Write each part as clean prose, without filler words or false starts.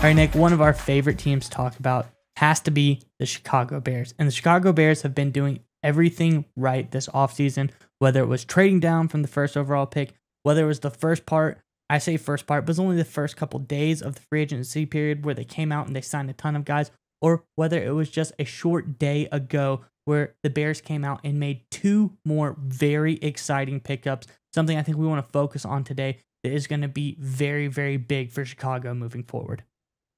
All right, Nick, one of our favorite teams to talk about has to be the Chicago Bears. And the Chicago Bears have been doing everything right this offseason, whether it was trading down from the first overall pick, whether it was the first part, I say first part, but it was only the first couple days of the free agency period where they came out and they signed a ton of guys, or whether it was just a short day ago where the Bears came out and made two more very exciting pickups, something I think we want to focus on today that is going to be very, very big for Chicago moving forward.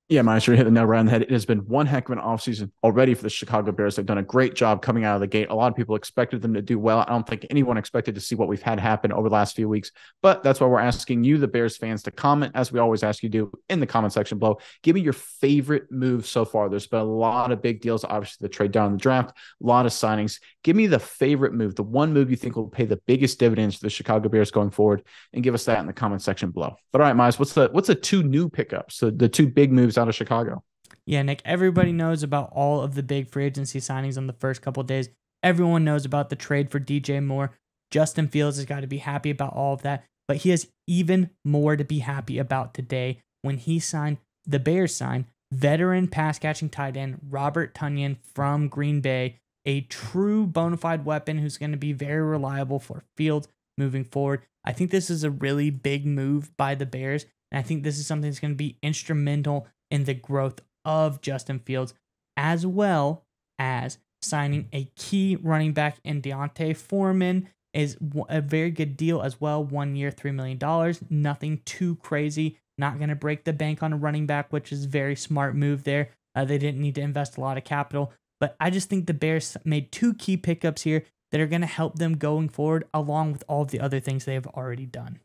Yeah, Miles, you hit the nail right on the head. It has been one heck of an offseason already for the Chicago Bears. They've done a great job coming out of the gate. A lot of people expected them to do well. I don't think anyone expected to see what we've had happen over the last few weeks. But that's why we're asking you, the Bears fans, to comment, as we always ask you to do in the comment section below. Give me your favorite move so far. There's been a lot of big deals, obviously, the trade down in the draft, a lot of signings. Give me the favorite move, the one move you think will pay the biggest dividends for the Chicago Bears going forward, and give us that in the comment section below. But all right, Miles, what's the two new pickups, the two big moves out of Chicago? Yeah, Nick, everybody knows about all of the big free agency signings on the first couple of days. Everyone knows about the trade for DJ Moore. Justin Fields has got to be happy about all of that, but he has even more to be happy about today when the Bears signed veteran pass catching tight end Robert Tonyan from Green Bay, a true bona fide weapon who's going to be very reliable for Fields moving forward. I think this is a really big move by the Bears, and I think this is something that's going to be instrumental in the growth of Justin Fields, as well as signing a key running back in Deontay Foreman is a very good deal as well. 1 year, $3 million. Nothing too crazy. Not going to break the bank on a running back, which is a very smart move there. They didn't need to invest a lot of capital. But I just think the Bears made two key pickups here that are going to help them going forward, along with all of the other things they have already done.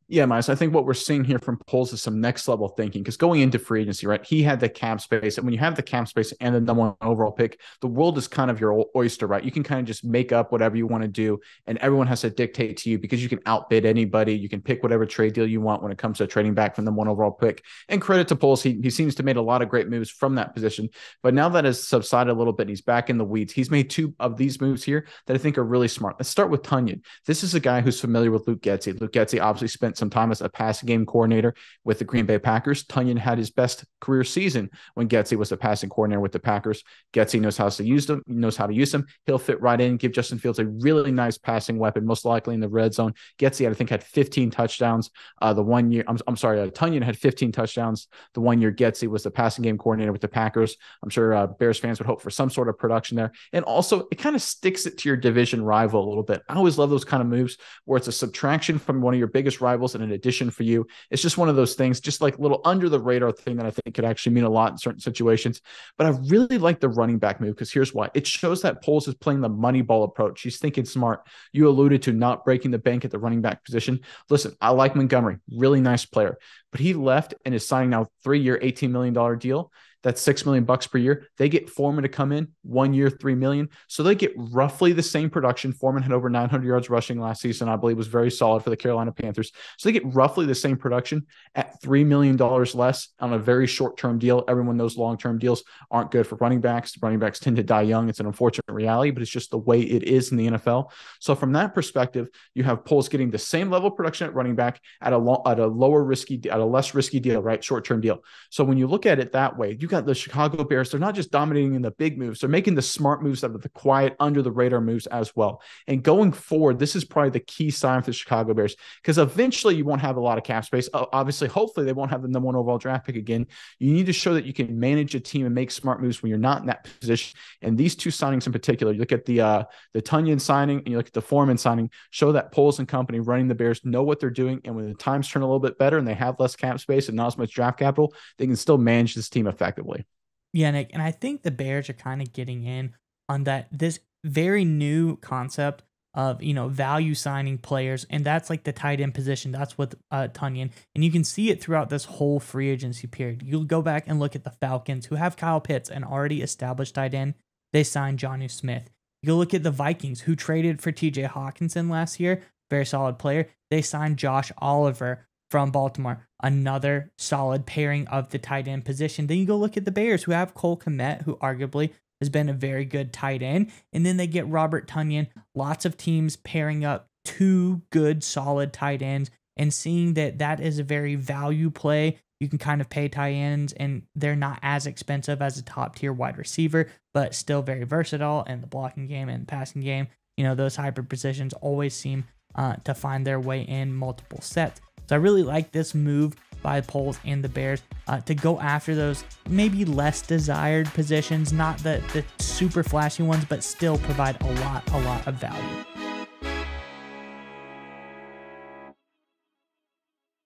Yeah, Miles, I think what we're seeing here from Poles is some next level thinking, because going into free agency, right, he had the cap space. And when you have the cap space and the number one overall pick, the world is kind of your oyster, right? You can kind of just make up whatever you want to do, and everyone has to dictate to you because you can outbid anybody. You can pick whatever trade deal you want when it comes to trading back from the one overall pick. And credit to Poles, he seems to have made a lot of great moves from that position. But now that has subsided a little bit, he's back in the weeds. He's made two of these moves here that I think are really smart. Let's start with Tonyan. This is a guy who's familiar with Luke Getsy. Luke Getsy obviously spent some time as a passing game coordinator with the Green Bay Packers. Tonyan had his best career season when Getsy was a passing coordinator with the Packers. Getsy knows how to use them. He knows how to use them. He'll fit right in, give Justin Fields a really nice passing weapon, most likely in the red zone. Getsy, I think, had 15 touchdowns the 1 year. I'm sorry, Tonyan had 15 touchdowns the 1 year Getsy was the passing game coordinator with the Packers. I'm sure Bears fans would hope for some sort of production there. And also, it kind of sticks it to your division rival a little bit. I always love those kind of moves where it's a subtraction from one of your biggest rivals and an addition for you. It's just one of those things, just like a little under the radar thing that I think could actually mean a lot in certain situations. But I really like the running back move, because here's why. It shows that Poles is playing the money ball approach. He's thinking smart. You alluded to not breaking the bank at the running back position. Listen, I like Montgomery, really nice player, but he left and is signing now a 3-year, $18 million deal. That's $6 million per year. They get Foreman to come in 1 year, $3 million. So they get roughly the same production. Foreman had over 900 yards rushing last season. I believe was very solid for the Carolina Panthers. So they get roughly the same production at $3 million less on a very short-term deal. Everyone knows long-term deals aren't good for running backs. Running backs tend to die young. It's an unfortunate reality, but it's just the way it is in the NFL. So from that perspective, you have Poles getting the same level of production at running back at a less risky deal, right? Short-term deal. So when you look at it that way, you got the Chicago Bears. They're not just dominating in the big moves. They're making the smart moves out of the quiet, under the radar moves as well. And going forward, this is probably the key sign for the Chicago Bears, because eventually you won't have a lot of cap space. Obviously, hopefully they won't have the number one overall draft pick again. You need to show that you can manage a team and make smart moves when you're not in that position. And these two signings in particular, you look at the Tonyan signing and you look at the Foreman signing, show that Poles and company running the Bears know what they're doing. And when the times turn a little bit better and they have less cap space and not as much draft capital, they can still manage this team effectively. Yeah, Nick, and I think the Bears are kind of getting in on this very new concept of, value signing players, and that's like the tight end position. That's with Tonyan, and you can see it throughout this whole free agency period. You'll go back and look at the Falcons, who have Kyle Pitts, an already established tight end. They signed Jonnu Smith. You look at the Vikings, who traded for TJ Hawkinson last year, very solid player. They signed Josh Oliver from Baltimore, another solid pairing of the tight end position. Then you go look at the Bears, who have Cole Kmet, who arguably has been a very good tight end. And then they get Robert Tonyan. Lots of teams pairing up two good, solid tight ends, and seeing that is a very value play you can kind of pay tight ends, and they're not as expensive as a top tier wide receiver, but still very versatile in the blocking game and passing game. You know, those hybrid positions always seem to find their way in multiple sets. So I really like this move by the Poles and the Bears to go after those maybe less desired positions, not the super flashy ones, but still provide a lot of value.